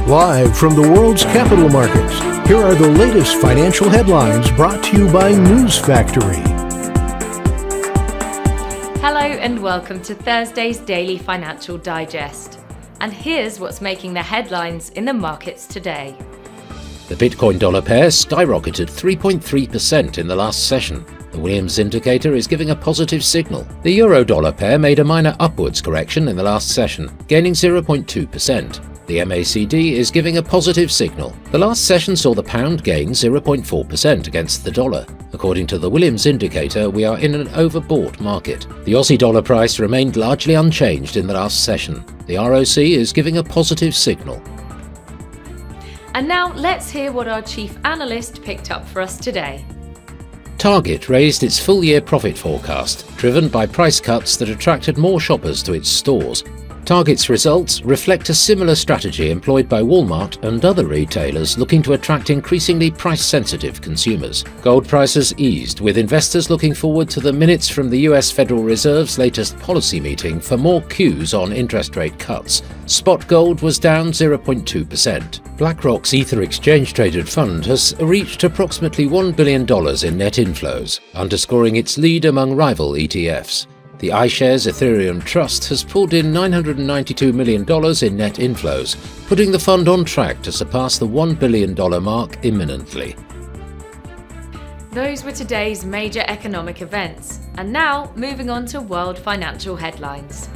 Live from the world's capital markets, here are the latest financial headlines brought to you by News Factory. Hello and welcome to Thursday's Daily Financial Digest. And here's what's making the headlines in the markets today. The Bitcoin dollar pair skyrocketed 3.3% in the last session. The Williams indicator is giving a positive signal. The euro dollar pair made a minor upwards correction in the last session, gaining 0.2%. The MACD is giving a positive signal. The last session saw the pound gain 0.4% against the dollar. According to the Williams indicator, we are in an overbought market. The Aussie dollar price remained largely unchanged in the last session. The ROC is giving a positive signal. And now let's hear what our chief analyst picked up for us today. Target raised its full-year profit forecast, driven by price cuts that attracted more shoppers to its stores. Target's results reflect a similar strategy employed by Walmart and other retailers looking to attract increasingly price-sensitive consumers. Gold prices eased, with investors looking forward to the minutes from the US Federal Reserve's latest policy meeting for more cues on interest rate cuts. Spot gold was down 0.2%. BlackRock's Ether exchange-traded fund has reached approximately $1 billion in net inflows, underscoring its lead among rival ETFs. The iShares Ethereum Trust has pulled in $992 million in net inflows, putting the fund on track to surpass the $1 billion mark imminently. Those were today's major economic events. And now, moving on to world financial headlines.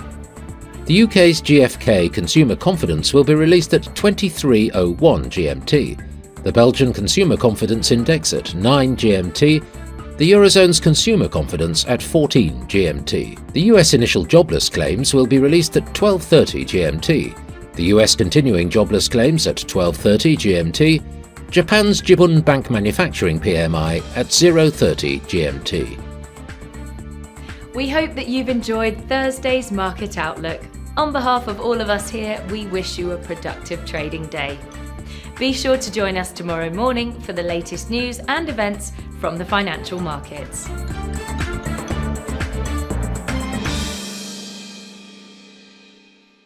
The UK's GfK consumer confidence will be released at 23:01 GMT. The Belgian Consumer Confidence Index at 9 GMT. The Eurozone's consumer confidence at 14 GMT. The US initial jobless claims will be released at 12:30 GMT. The US continuing jobless claims at 12:30 GMT. Japan's Jibun Bank Manufacturing PMI at 0:30 GMT. We hope that you've enjoyed Thursday's Market Outlook. On behalf of all of us here, we wish you a productive trading day. Be sure to join us tomorrow morning for the latest news and events from the financial markets.